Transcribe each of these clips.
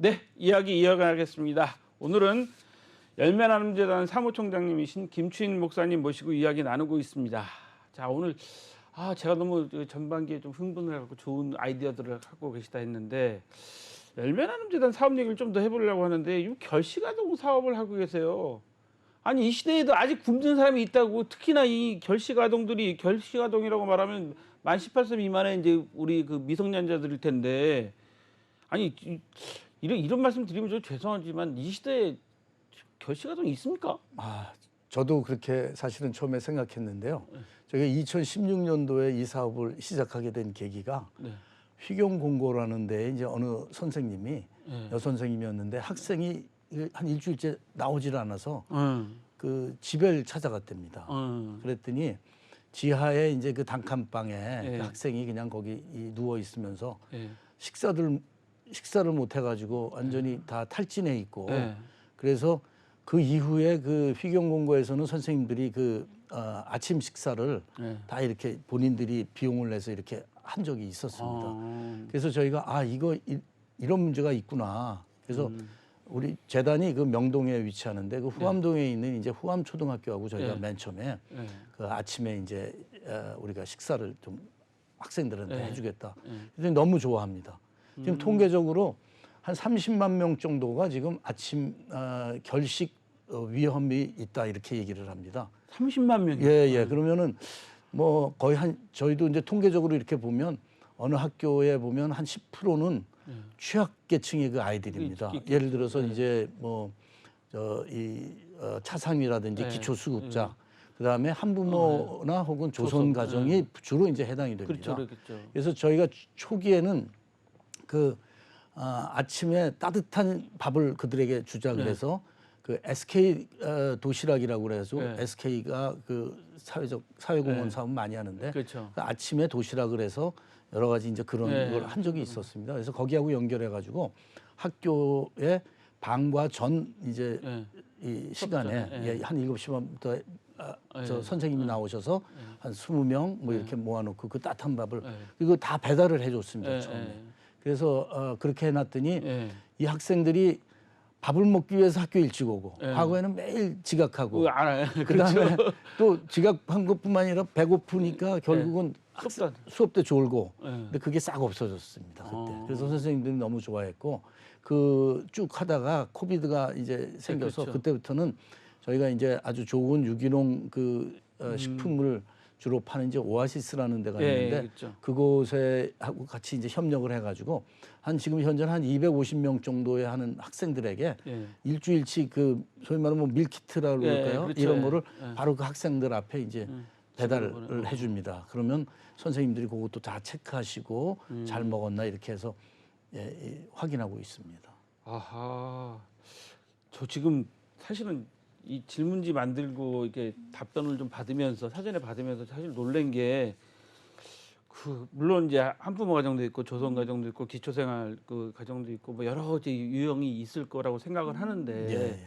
네, 이야기 이어가겠습니다. 오늘은 열매나눔재단 사무총장님이신 김추인 목사님 모시고 이야기 나누고 있습니다. 자, 오늘 제가 너무 전반기에 좀 흥분을 해갖고 좋은 아이디어들을 갖고 계시다 했는데 열매나눔재단 사업 얘기를 좀 더 해보려고 하는데 이 결식아동 사업을 하고 계세요. 아니 이 시대에도 아직 굶는 사람이 있다고. 특히나 이 결식아동들이 결식아동이라고 말하면 만 18세 미만의 이제 우리 그 미성년자들일 텐데 아니 이런 말씀 드리면 좀 죄송하지만 이 시대에 결식아동이 있습니까? 저도 그렇게 사실은 처음에 생각했는데요. 저희가 2016년도에 이 사업을 시작하게 된 계기가 휘경공고라는 데에 이제 어느 선생님이 여선생님이었는데 학생이 한 일주일째 나오질 않아서 그 집을 찾아갔답니다. 그랬더니 지하에 이제 그 단칸방에 그 학생이 그냥 거기 누워 있으면서 식사를 못 해가지고 완전히 다 탈진해 있고 그래서 그 이후에 그 휘경공고에서는 선생님들이 그 아침 식사를 다 이렇게 본인들이 비용을 내서 이렇게 한 적이 있었습니다. 그래서 저희가 이런 문제가 있구나. 그래서 우리 재단이 그 명동에 위치하는데 그 후암동에 있는 이제 후암초등학교하고 저희가 맨 처음에 그 아침에 이제 우리가 식사를 좀 학생들한테 해주겠다. 그랬더니 너무 좋아합니다. 지금 통계적으로 한 30만 명 정도가 지금 아침 결식 위험이 있다 이렇게 얘기를 합니다. 30만 명이요? 예. 그러면은 뭐 거의 저희도 이제 통계적으로 이렇게 보면 어느 학교에 보면 한 10%는 취약계층의 그 아이들입니다. 예를 들어서 이제 뭐 차상위라든지 기초수급자, 그다음에 한부모나 혹은 조선 가정이 주로 이제 해당이 됩니다. 그렇죠. 그래서 저희가 초기에는 그 아침에 따뜻한 밥을 그들에게 주자 그래서 그 SK 도시락이라고 그래서 SK가 그 사회공헌 사업 많이 하는데 그 아침에 도시락을 해서 여러 가지 이제 그런 걸 한 적이 있었습니다. 그래서 거기하고 연결해 가지고 학교의 방과 전 이제 이 시간에 한 7시 반부터 저 선생님이 나오셔서 한 20명 뭐 이렇게 모아놓고 그 따뜻한 밥을 이거 다 배달을 해줬습니다. 처음에. 그래서 그렇게 해놨더니 이 학생들이 밥을 먹기 위해서 학교 일찍 오고 과거에는 매일 지각하고 그다음에 또 지각한 것뿐만 아니라 배고프니까 결국은 수업 때 졸고 근데 그게 싹 없어졌습니다. 그때. 그래서 선생님들이 너무 좋아했고 그 쭉 하다가 코비드가 이제 생겨서 그때부터는 저희가 이제 아주 좋은 유기농 그 식품을 주로 파는 이제 오아시스라는 데가 있는데 그곳에 하고 같이 이제 협력을 해가지고 지금 현재 한 250명 정도의 하는 학생들에게 일주일치 그 소위 말하면 뭐 밀키트라고 그럴까요? 이런 거를 바로 그 학생들 앞에 이제 배달을 해줍니다. 그러면 선생님들이 그것도 다 체크하시고 잘 먹었나 이렇게 해서 확인하고 있습니다. 저 지금 사실은 이 질문지 만들고 이렇게 답변을 좀 받으면서 사전에 받으면서 사실 놀란 게 물론 이제 한부모 가정도 있고 조선 가정도 있고 기초생활 그 가정도 있고 뭐 여러 가지 유형이 있을 거라고 생각을 하는데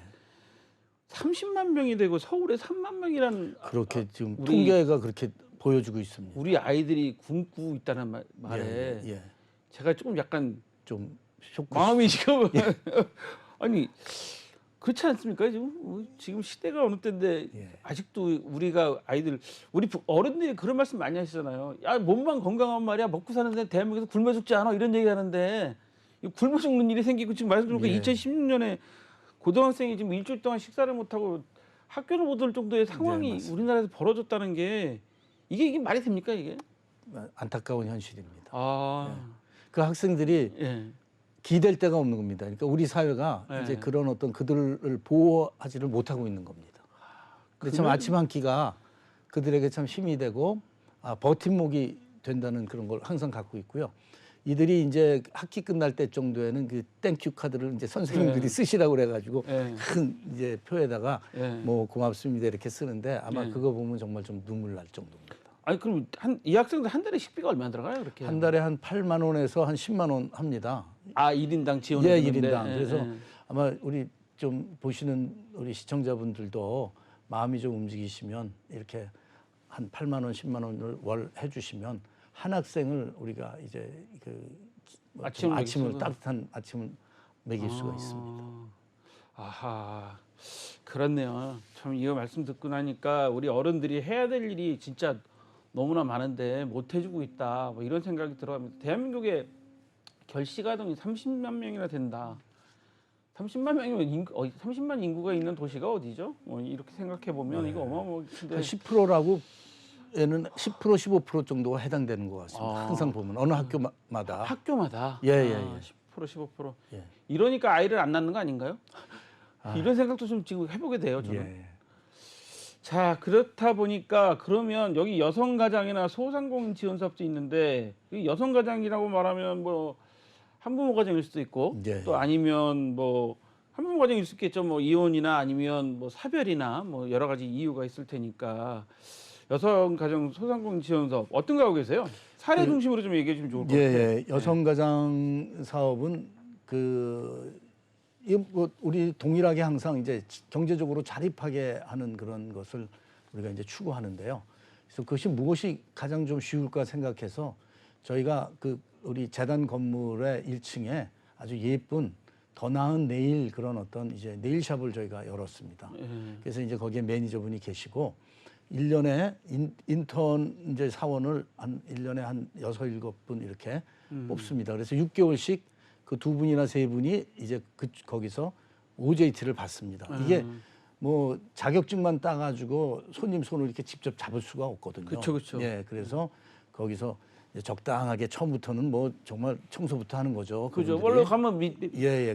30만 명이 되고 서울에 3만 명이라는 그렇게 지금 통계가 그렇게 보여주고 있습니다. 우리 아이들이 굶고 있다는 말에 제가 조금 약간 좀 마음이 지금 아니 그렇지 않습니까? 지금 시대가 어느 때인데 아직도 우리가 우리 어른들이 그런 말씀 많이 하시잖아요. 야, 몸만 건강한 말이야 먹고 사는데 대한민국에서 굶어 죽지 않아 이런 얘기 하는데 굶어 죽는 일이 생기고 지금 말씀 들어보니까 2016년에 고등학생이 지금 일주일 동안 식사를 못 하고 학교를 못 올 정도의 상황이 우리나라에서 벌어졌다는 게 이게 말이 됩니까 이게? 안타까운 현실입니다. 그 학생들이 기댈 데가 없는 겁니다. 그러니까 우리 사회가 이제 그런 어떤 그들을 보호하지를 못하고 있는 겁니다. 근데 참 아침 한 끼가 그들에게 참 힘이 되고 버팀목이 된다는 그런 걸 항상 갖고 있고요. 이들이 이제 학기 끝날 때 정도에는 그 땡큐 카드를 이제 선생님들이 쓰시라고 그래가지고 큰 이제 표에다가 뭐 고맙습니다 이렇게 쓰는데 아마 그거 보면 정말 좀 눈물 날 정도입니다. 아니 그럼 이 학생들 한 달에 식비가 얼마나 들어가요 그렇게? 한 달에 한 8만 원에서 한 10만 원 합니다. 1인당 지원을 주는데? 1인당. 그래서 아마 우리 좀 보시는 우리 시청자분들도 마음이 좀 움직이시면 이렇게 한 8만 원, 10만 원을 월 해주시면 한 학생을 우리가 이제 아침을 따뜻한 아침을 매길 수가 있습니다. 아하, 그렇네요. 참 이거 말씀 듣고 나니까 우리 어른들이 해야 될 일이 진짜 너무나 많은데 못 해주고 있다. 뭐 이런 생각이 들어갑니다. 대한민국에 결식아동이 30만 명이나 된다. 30만 명이면 30만 인구가 있는 도시가 어디죠? 이렇게 생각해 보면 이거 어마어마한데. 한 10%라고 에는 10% 15% 정도가 해당되는 것 같습니다. 항상 보면 어느 학교마다. 학교마다. 예. 10% 15%. 예. 이러니까 아이를 안 낳는 거 아닌가요? 이런 생각도 좀 지금 해보게 돼요. 저는. 예. 자, 그렇다 보니까 그러면 여기 여성가장이나 소상공인 지원 사업도 있는데 이 여성가장이라고 말하면 뭐 한부모 가정일 수도 있고 예. 또 아니면 뭐 한부모 가정일 수 있겠죠. 뭐 이혼이나 아니면 뭐 사별이나 뭐 여러 가지 이유가 있을 테니까 여성가정 소상공인 지원 사업 어떤 거 하고 계세요? 사례 중심으로 좀 얘기해 주면 좋을 것 같아요. 예. 여성가장 사업은 뭐 우리 동일하게 항상 이제 경제적으로 자립하게 하는 그런 것을 우리가 이제 추구하는데요. 그래서 그것이 무엇이 가장 좀 쉬울까 생각해서 저희가 우리 재단 건물의 1층에 아주 예쁜 더 나은 네일 그런 어떤 이제 네일샵을 저희가 열었습니다. 그래서 이제 거기에 매니저분이 계시고 1년에 인턴 이제 사원을 한 1년에 한 6, 7분 이렇게 뽑습니다. 그래서 6개월씩 그 2분이나 3분이 이제 거기서 OJT를 받습니다. 이게 뭐 자격증만 따가지고 손님 손을 이렇게 직접 잡을 수가 없거든요. 그렇죠. 예, 그래서 거기서 이제 적당하게 처음부터는 뭐 정말 청소부터 하는 거죠. 그죠. 그분들이. 원래 가면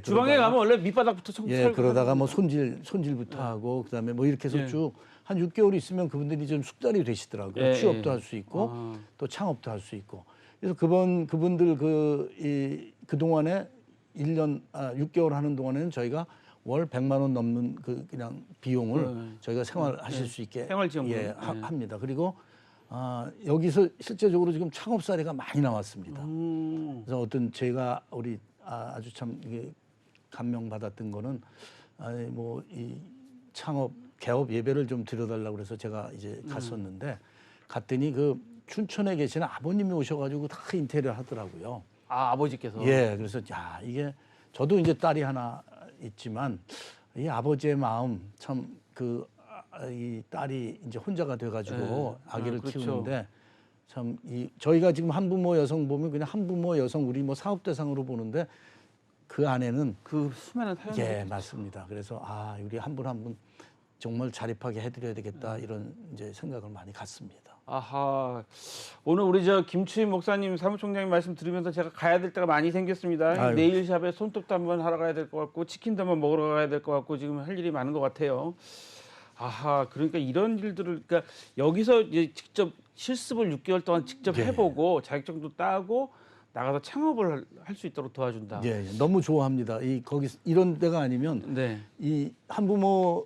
주방에 그러다가, 가면 원래 밑바닥부터 청소하고. 그러다가 뭐 손질부터 하고 그다음에 뭐 이렇게 해서 쭉 한 6개월 있으면 그분들이 좀 숙달이 되시더라고요. 취업도 할 수 있고 또 창업도 할 수 있고. 그래서 그분들 그 동안에 6개월 하는 동안에는 저희가 월 100만 원 넘는 그냥 비용을 저희가 생활하실 수 있게 생활지원금. 합니다. 그리고 여기서 실제적으로 지금 창업 사례가 많이 나왔습니다. 그래서 제가 우리 아주 참 이게 감명 받았던 거는 뭐 이 창업 개업 예배를 좀 드려달라고 그래서 제가 이제 갔었는데 갔더니 춘천에 계시는 아버님이 오셔가지고 다 인테리어 하더라고요. 아버지께서. 예, 그래서 이게 저도 이제 딸이 하나 있지만 이 아버지의 마음 참 이 딸이 이제 혼자가 돼가지고 아기를 그렇죠. 키우는데 참 저희가 지금 한부모 여성 보면 그냥 한부모 여성 우리 뭐 사업 대상으로 보는데 그 안에는 그 수많은 사연이. 예, 맞습니다. 그래서 우리 한 분 한 분 정말 자립하게 해드려야 되겠다 이런 이제 생각을 많이 갖습니다. 아하, 오늘 우리 김추인 목사님 사무총장님 말씀 들으면서 제가 가야 될 때가 많이 생겼습니다. 아유. 네일샵에 손톱도 한번 하러 가야 될 것 같고 치킨도 한번 먹으러 가야 될 것 같고 지금 할 일이 많은 것 같아요. 아하, 그러니까 이런 일들을 그러니까 여기서 이제 직접 실습을 6개월 동안 직접 해보고 자격증도 따고 나가서 창업을 할 수 있도록 도와준다. 예, 너무 좋아합니다. 거기 이런 데가 아니면 이 한부모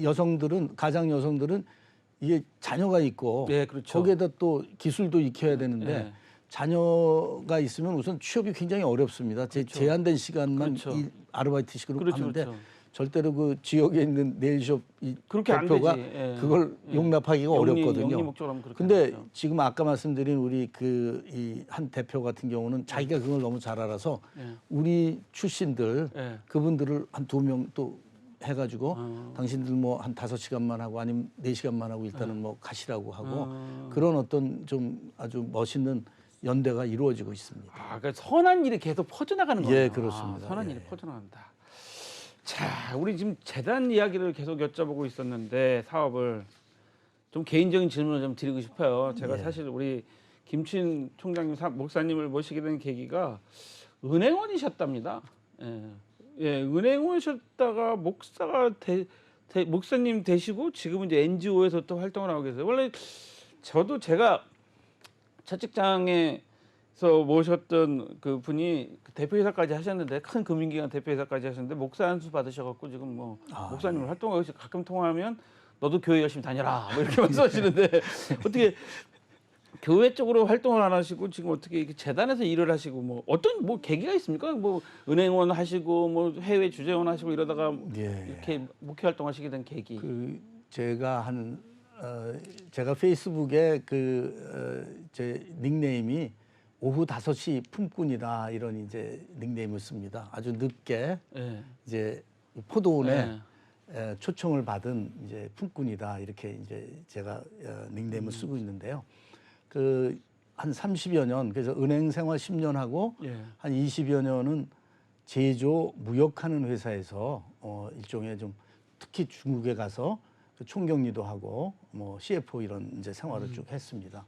여성들은 가장 여성들은 이게 자녀가 있고 그렇죠. 거기에다 또 기술도 익혀야 되는데 자녀가 있으면 우선 취업이 굉장히 어렵습니다. 제한된 시간만 아르바이트식으로 하는데 절대로 그 지역에 있는 네일숍 그렇게 대표가 안 되지. 그걸 용납하기가 어렵거든요. 근데 지금 아까 말씀드린 우리 이 한 대표 같은 경우는 자기가 그걸 너무 잘 알아서 우리 출신들 그분들을 한 2명 또 해가지고 당신들 뭐 한 5시간만 하고 아니면 4시간만 하고 일단은 뭐 가시라고 하고 그런 어떤 좀 아주 멋있는 연대가 이루어지고 있습니다. 그러니까 선한 일이 계속 퍼져나가는 거예요. 예, 그렇습니다. 선한 일이 퍼져나간다. 자, 우리 지금 재단 이야기를 계속 여쭤보고 있었는데 사업을 좀 개인적인 질문을 좀 드리고 싶어요. 제가 사실 우리 김추인 총장님 목사님을 모시게 된 계기가 은행원이셨답니다. 은행원이셨다가 목사가 목사님 되시고 지금은 이제 NGO에서 또 활동을 하고 계세요. 원래 저도 제가 첫 직장에서 모셨던 그 분이 대표이사까지 하셨는데 큰 금융기관 대표이사까지 하셨는데 목사 한 수 받으셔갖고 지금 뭐 목사님을 활동하고 가끔 통화하면 너도 교회 열심히 다녀라 뭐 이렇게 말씀하시는데 어떻게 교회 쪽으로 활동을 안 하시고 지금 어떻게 이렇게 재단에서 일을 하시고 뭐 어떤 뭐 계기가 있습니까? 뭐 은행원 하시고 뭐 해외 주재원 하시고 이러다가 이렇게 목회 활동하시게 된 계기. 제가 페이스북에 제 닉네임이 오후 5시 품꾼이다 이런 이제 닉네임을 씁니다. 아주 늦게 예. 이제 포도원에 예. 초청을 받은 이제 품꾼이다 이렇게 이제 제가 닉네임을 쓰고 있는데요. 그 한 30여 년 그래서 은행 생활 10년 하고 예. 한 20여 년은 제조 무역하는 회사에서 일종의 좀 특히 중국에 가서 그 총경리도 하고 뭐 CFO 이런 이제 생활을 쭉 했습니다.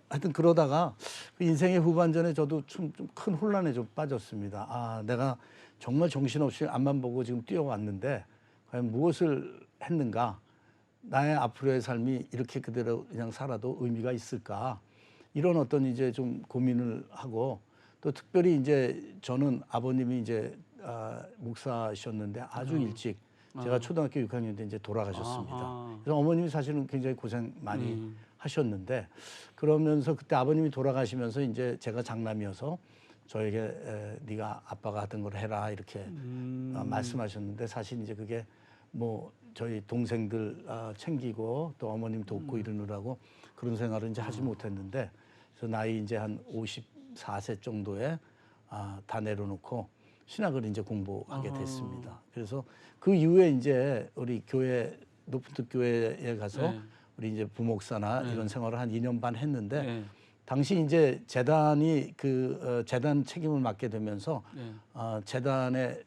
하여튼 그러다가 그 인생의 후반전에 저도 좀 큰 혼란에 좀 빠졌습니다. 아, 내가 정말 정신없이 앞만 보고 지금 뛰어왔는데 과연 무엇을 했는가? 나의 앞으로의 삶이 이렇게 그대로 그냥 살아도 의미가 있을까? 이런 어떤 이제 좀 고민을 하고 또 특별히 이제 저는 아버님이 이제 목사셨는데 아주 일찍 제가 초등학교 6학년 때 이제 돌아가셨습니다. 아하. 그래서 어머님이 사실은 굉장히 고생 많이 하셨는데 그러면서 그때 아버님이 돌아가시면서 이제 제가 장남이어서 저에게 네가 아빠가 하던 걸 해라 이렇게 말씀하셨는데 사실 이제 그게 뭐 저희 동생들 챙기고 또 어머님 돕고 이러느라고 그런 생활을 이제 하지 못했는데 그래서 나이 이제 한 54세 정도에 다 내려놓고 신학을 이제 공부하게 됐습니다. 그래서 그 이후에 이제 우리 교회 높은 뜻 교회에 가서 네. 우리 이제 부목사나 이런 생활을 한 2년 반 했는데 네. 당시 이제 재단이 재단 책임을 맡게 되면서 네. 재단에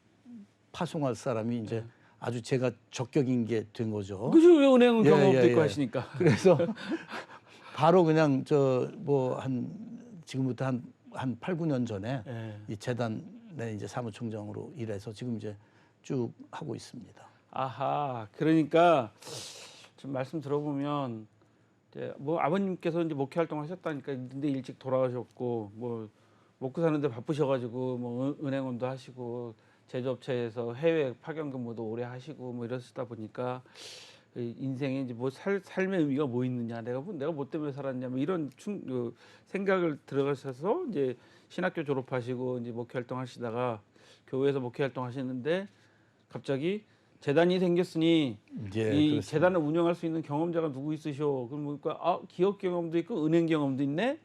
파송할 사람이 이제 아주 제가 적격인 게 된 거죠. 그죠? 왜 은행은 예, 경험도 예, 있고 예. 하시니까. 그래서 바로 그냥 지금부터 한 8, 9년 전에 예. 이 재단의 이제 사무총장으로 일해서 지금 이제 쭉 하고 있습니다. 아하. 그러니까 지금 말씀 들어보면 이제 뭐 아버님께서 이제 목회 활동하셨다니까 근데 일찍 돌아가셨고 뭐 먹고 사는데 바쁘셔가지고 뭐 은행원도 하시고 제조업체에서 해외 파견 근무도 오래 하시고 뭐 이러시다 보니까 인생에 이제 뭐 삶의 의미가 뭐 있느냐 내가 뭐 때문에 살았냐 뭐 이런 생각을 들어가셔서 이제 신학교 졸업하시고 이제 목회 활동하시다가 교회에서 목회 활동하시는데 갑자기 재단이 생겼으니 예, 이 그렇습니다. 재단을 운영할 수 있는 경험자가 누구 있으셔? 그럼 보니까 기업 경험도 있고 은행 경험도 있네.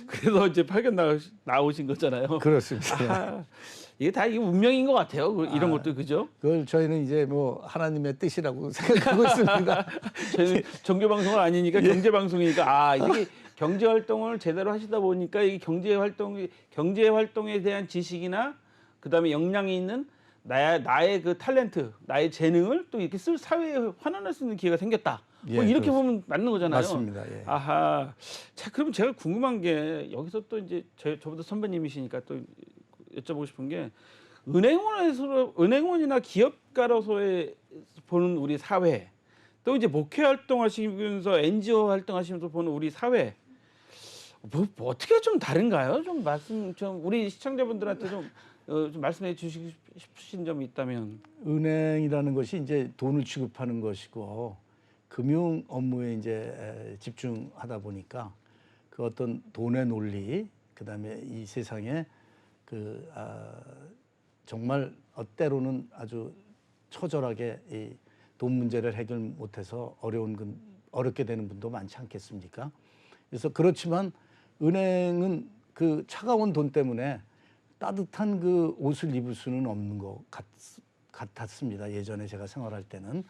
그래서 이제 파견 나오신 거잖아요. 그렇습니다. 이게 다 이게 운명인 것 같아요. 이런 것도 그죠? 그걸 저희는 이제 뭐 하나님의 뜻이라고 생각하고 있습니다. 저희는 종교 방송은 아니니까 경제 방송이니까 이게 경제 활동을 제대로 하시다 보니까 이 경제 활동에 대한 지식이나 그다음에 역량이 있는 나의 그 탤런트, 나의 재능을 또 이렇게 사회에 환원할 수 있는 기회가 생겼다. 뭐 예, 이렇게 그렇습니다. 보면 맞는 거잖아요. 맞습니다. 예. 아하. 자, 그럼 제가 궁금한 게 여기서 또 이제 저보다 선배님이시니까 또 여쭤보고 싶은 게 은행원이나 기업가로서의 보는 우리 사회, 또 이제 목회 활동하시면서 NGO 활동하시면서 보는 우리 사회, 뭐 어떻게 좀 다른가요? 좀 우리 시청자분들한테 좀 말씀해 주시고 싶으신 점이 있다면. 은행이라는 것이 이제 돈을 취급하는 것이고 금융 업무에 이제 집중하다 보니까 그 어떤 돈의 논리, 그다음에 이 세상에 정말 때로는 아주 처절하게 이 돈 문제를 해결 못해서 어렵게 되는 분도 많지 않겠습니까? 그래서 그렇지만 은행은 그 차가운 돈 때문에 따뜻한 그 옷을 입을 수는 없는 것 같았습니다. 예전에 제가 생활할 때는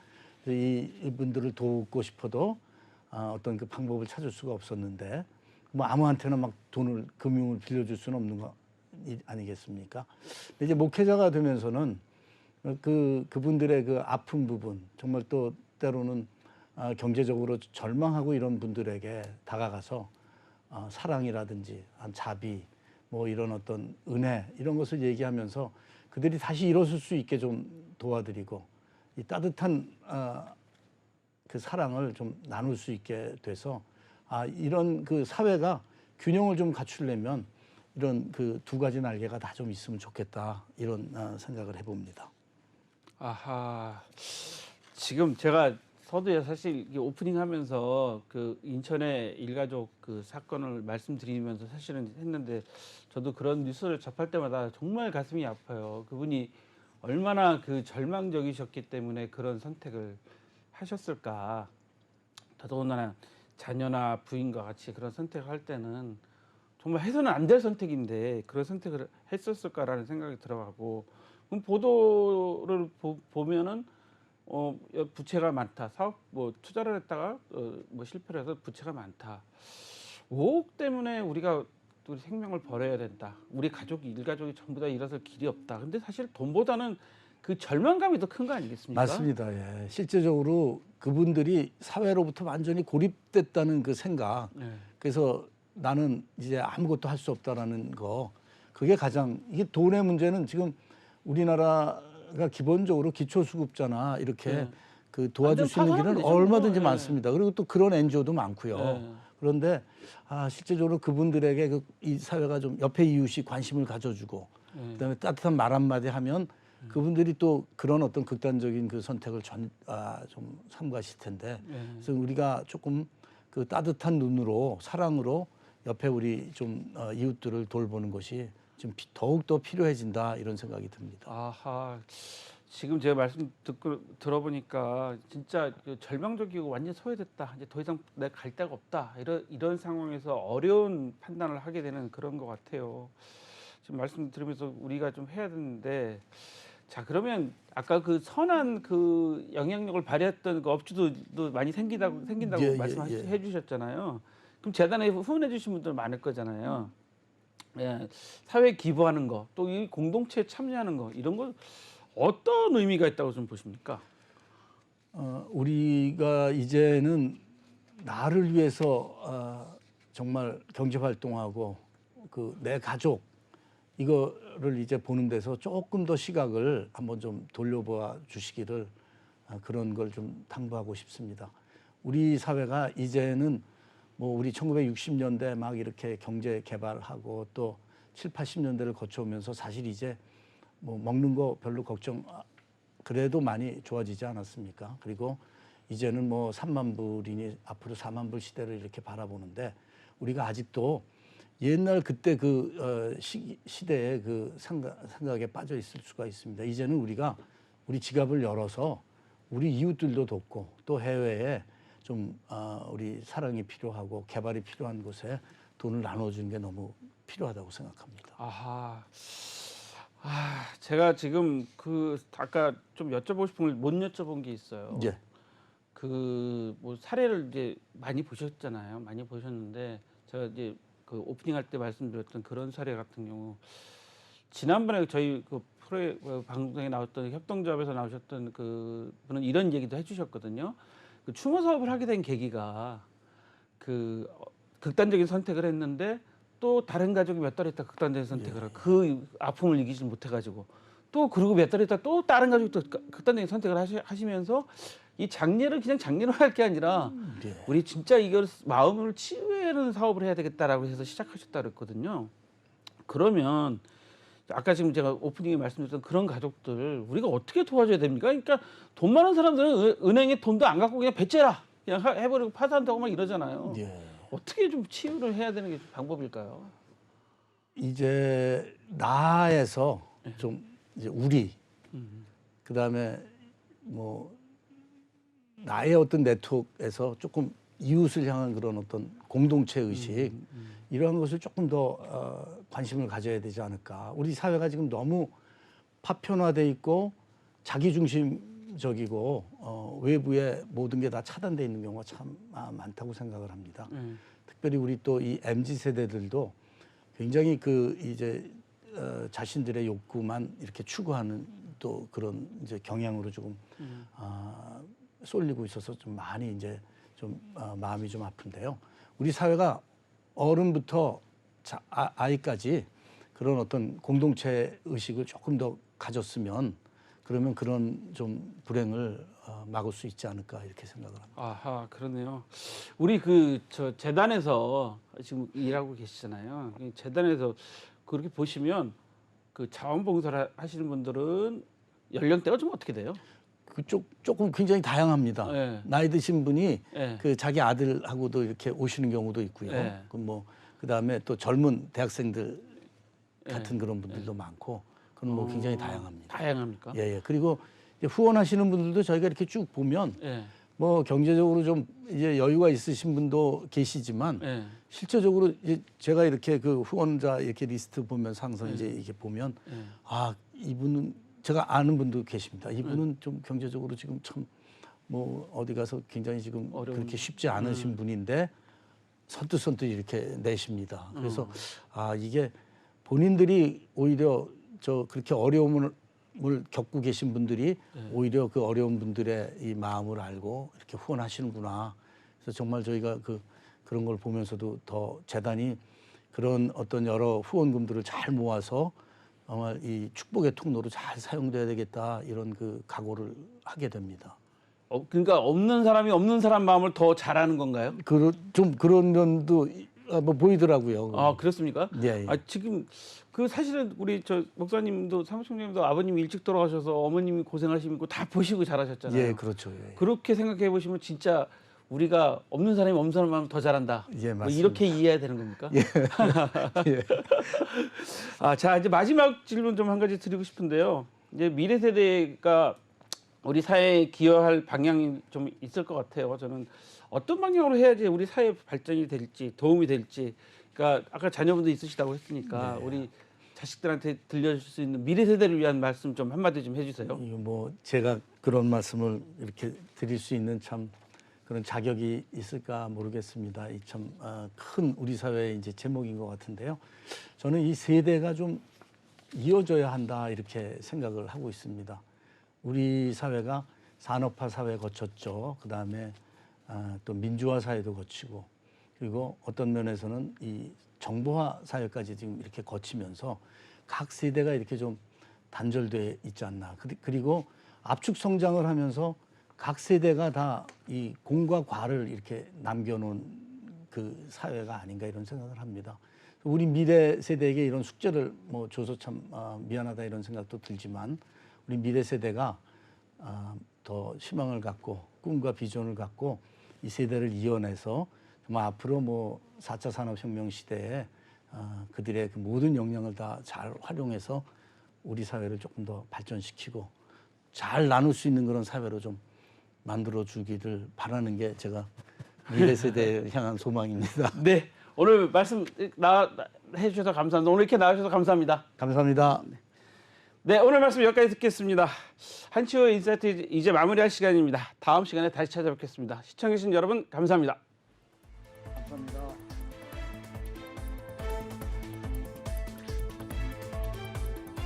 이분들을 돕고 싶어도 어떤 그 방법을 찾을 수가 없었는데 뭐 아무한테나 막 금융을 빌려줄 수는 없는 거 아니겠습니까? 근데 이제 목회자가 되면서는 그분들의 그 아픈 부분, 정말 또 때로는 경제적으로 절망하고 이런 분들에게 다가가서 사랑이라든지 자비, 뭐 이런 어떤 은혜 이런 것을 얘기하면서 그들이 다시 일어설 수 있게 좀 도와드리고 이 따뜻한 그 사랑을 좀 나눌 수 있게 돼서 이런 그 사회가 균형을 좀 갖추려면 이런 그 두 가지 날개가 다 좀 있으면 좋겠다 이런 생각을 해봅니다. 아하. 지금 제가 서두에 사실 오프닝하면서 그 인천의 일가족 그 사건을 말씀드리면서 사실은 했는데 저도 그런 뉴스를 접할 때마다 정말 가슴이 아파요. 그분이 얼마나 그 절망적이셨기 때문에 그런 선택을 하셨을까. 더더군다나 자녀나 부인과 같이 그런 선택을 할 때는 정말 해서는 안 될 선택인데 그런 선택을 했었을까라는 생각이 들어가고 그럼 보도를 보면은 부채가 많다. 사업 뭐 투자를 했다가 뭐 실패를 해서 부채가 많다. 5억 때문에 우리가 우리 생명을 버려야 된다. 우리 가족이 일가족이 전부 다 일어설 길이 없다. 근데 사실 돈보다는 그 절망감이 더 큰 거 아니겠습니까? 맞습니다. 예. 실제적으로 그분들이 사회로부터 완전히 고립됐다는 그 생각. 네. 그래서 나는 이제 아무것도 할 수 없다라는 거. 그게 가장 이게 돈의 문제는 지금 우리나라가 기본적으로 기초수급자나 이렇게 네. 그 도와줄 완전 수 있는 길은 파산은 되죠, 뭐. 얼마든지 예. 많습니다. 그리고 또 그런 NGO도 많고요. 네. 그런데 실제적으로 그분들에게 이 사회가 좀 옆에 이웃이 관심을 가져주고 네. 그다음에 따뜻한 말 한마디 하면 그분들이 또 그런 어떤 극단적인 그 선택을 좀 삼가실 텐데 그래서 우리가 조금 그 따뜻한 눈으로 사랑으로 옆에 우리 좀 이웃들을 돌보는 것이 좀 더욱 더 필요해진다 이런 생각이 듭니다. 아하. 지금 제가 말씀 듣고 들어보니까 진짜 그 절망적이고 완전 소외됐다. 이제 더 이상 내가 갈 데가 없다. 이런 상황에서 어려운 판단을 하게 되는 그런 것 같아요. 지금 말씀 들으면서 우리가 좀 해야 되는데 자 그러면 아까 그 선한 그 영향력을 발휘했던 그 업주도 많이 생긴다고 예, 말씀해 주셨잖아요. 그럼 재단에 후원해 주신 분들 많을 거잖아요. 예, 사회에 기부하는 거, 또 이 공동체에 참여하는 거 이런 걸 어떤 의미가 있다고 좀 보십니까? 우리가 이제는 나를 위해서 정말 경제 활동하고 그 내 가족 이거를 이제 보는 데서 조금 더 시각을 한번 좀 돌려보아 주시기를 그런 걸 좀 당부하고 싶습니다. 우리 사회가 이제는 뭐 우리 1960년대 막 이렇게 경제 개발하고 또 7, 80년대를 거쳐오면서 사실 이제 뭐 먹는 거 별로 걱정 그래도 많이 좋아지지 않았습니까? 그리고 이제는 뭐 3만 불이니 앞으로 4만 불 시대를 이렇게 바라보는데 우리가 아직도 옛날 그때 그 시대의 그 생각에 빠져 있을 수가 있습니다. 이제는 우리가 우리 지갑을 열어서 우리 이웃들도 돕고 또 해외에 좀 우리 사랑이 필요하고 개발이 필요한 곳에 돈을 나눠주는 게 너무 필요하다고 생각합니다. 아하. 제가 지금 그 아까 좀 여쭤보고 싶은 걸 못 여쭤본 게 있어요. 예. 그 뭐 사례를 이제 많이 보셨잖아요. 많이 보셨는데 제가 이제 그 오프닝 할 때 말씀드렸던 그런 사례 같은 경우 지난번에 저희 그 프로에 방송에 나왔던 협동조합에서 나오셨던 그 분은 이런 얘기도 해주셨거든요. 그 추모 사업을 하게 된 계기가 그 극단적인 선택을 했는데 또 다른 가족이 몇 달 있다 극단적인 선택을 하고 그 아픔을 이기지 못해가지고 또 그리고 몇 달 있다 또 다른 가족이 또 극단적인 선택을 하시면서 이 장례를 그냥 장례로 할 게 아니라 우리 진짜 이걸 마음을 치유하는 사업을 해야 되겠다라고 해서 시작하셨다 그랬거든요. 그러면 아까 지금 제가 오프닝에 말씀드렸던 그런 가족들 우리가 어떻게 도와줘야 됩니까? 그러니까 돈 많은 사람들은 은행에 돈도 안 갖고 그냥 배째라 그냥 해버리고 파산하고 막 이러잖아요. 예. 어떻게 좀 치유를 해야 되는 게 방법일까요? 이제 나에서 좀 이제 우리 그다음에 뭐 나의 어떤 네트워크에서 조금 이웃을 향한 그런 어떤 공동체 의식 이러한 것을 조금 더 관심을 가져야 되지 않을까. 우리 사회가 지금 너무 파편화돼 있고 자기 중심적이고 외부의 모든 게 다 차단돼 있는 경우가 참 많다고 생각을 합니다. 특별히 우리 또 이 MZ 세대들도 굉장히 그 이제 자신들의 욕구만 이렇게 추구하는 또 그런 이제 경향으로 조금 쏠리고 있어서 좀 많이 이제 좀 마음이 좀 아픈데요. 우리 사회가 어른부터 아이까지 그런 어떤 공동체 의식을 조금 더 가졌으면 그러면 그런 좀 불행을 막을 수 있지 않을까 이렇게 생각을 합니다. 아하, 그러네요. 우리 그 저 재단에서 지금 일하고 계시잖아요. 이 재단에서 그렇게 보시면 그 자원봉사를 하시는 분들은 연령대가 좀 어떻게 돼요? 조금 굉장히 다양합니다. 네. 나이 드신 분이 네. 그 자기 아들하고도 이렇게 오시는 경우도 있고요. 네. 그다음에 또 젊은 대학생들 같은 그런 분들도 많고 그건 뭐 굉장히 다양합니다. 다양합니까? 예. 그리고 이제 후원하시는 분들도 저희가 이렇게 쭉 보면 예. 뭐 경제적으로 좀 이제 여유가 있으신 분도 계시지만 예. 실제적으로 이제 제가 이렇게 그 후원자 이렇게 리스트 보면 상서 이제 이렇게 보면 아 이분은 제가 아는 분도 계십니다. 이분은 좀 경제적으로 지금 참 뭐 어디 가서 굉장히 지금 그렇게 쉽지 않으신 분인데 선뜻선뜻 이렇게 내십니다. 그래서 아 이게 본인들이 오히려 저 그렇게 어려움을 겪고 계신 분들이 오히려 그 어려운 분들의 이 마음을 알고 이렇게 후원하시는구나. 그래서 정말 저희가 그런 걸 보면서도 더 재단이 그런 어떤 여러 후원금들을 잘 모아서 정말 이 축복의 통로로 잘 사용돼야 되겠다 이런 그 각오를 하게 됩니다. 그러니까 없는 사람이 없는 사람 마음을 더 잘하는 건가요? 좀 그런 면도 뭐 보이더라고요. 아 그렇습니까? 예, 예. 아 지금 그 사실은 우리 저 목사님도 사무총장님도 아버님이 일찍 돌아가셔서 어머님이 고생하시고 다 보시고 잘하셨잖아요. 예, 그렇죠. 예. 그렇게 생각해 보시면 진짜 우리가 없는 사람이 없는 사람 마음 더 잘한다. 예, 뭐 맞습니다. 이렇게 이해해야 되는 겁니까? 예. 예. 아, 자 이제 마지막 질문 좀 한 가지 드리고 싶은데요. 이제 미래 세대가 우리 사회에 기여할 방향이 좀 있을 것 같아요. 저는 어떤 방향으로 해야지 우리 사회 발전이 될지 도움이 될지. 그러니까 아까 자녀분도 있으시다고 했으니까 우리 자식들한테 들려줄 수 있는 미래 세대를 위한 말씀 좀 한마디 좀 해주세요. 이거 뭐 제가 그런 말씀을 이렇게 드릴 수 있는 참 그런 자격이 있을까 모르겠습니다. 이 참 큰 우리 사회의 이제 제목인 것 같은데요. 저는 이 세대가 좀 이어져야 한다 이렇게 생각을 하고 있습니다. 우리 사회가 산업화 사회 거쳤죠. 그 다음에 또 민주화 사회도 거치고 그리고 어떤 면에서는 이 정보화 사회까지 지금 이렇게 거치면서 각 세대가 이렇게 좀 단절돼 있지 않나. 그리고 압축 성장을 하면서 각 세대가 다 이 공과 과를 이렇게 남겨놓은 그 사회가 아닌가 이런 생각을 합니다. 우리 미래 세대에게 이런 숙제를 뭐 줘서 참 미안하다 이런 생각도 들지만 우리 미래 세대가 더 희망을 갖고 꿈과 비전을 갖고 이 세대를 이어내서 정말 앞으로 뭐 4차 산업혁명 시대에 그들의 그 모든 역량을 다 잘 활용해서 우리 사회를 조금 더 발전시키고 잘 나눌 수 있는 그런 사회로 좀 만들어 주기를 바라는 게 제가 미래 세대에 향한 소망입니다. 네, 오늘 말씀 해주셔서 감사합니다. 오늘 이렇게 나와주셔서 감사합니다. 감사합니다. 네, 오늘 말씀 여기까지 듣겠습니다. 한치호의 인사이트 이제 마무리할 시간입니다. 다음 시간에 다시 찾아뵙겠습니다. 시청해주신 여러분 감사합니다. 감사합니다.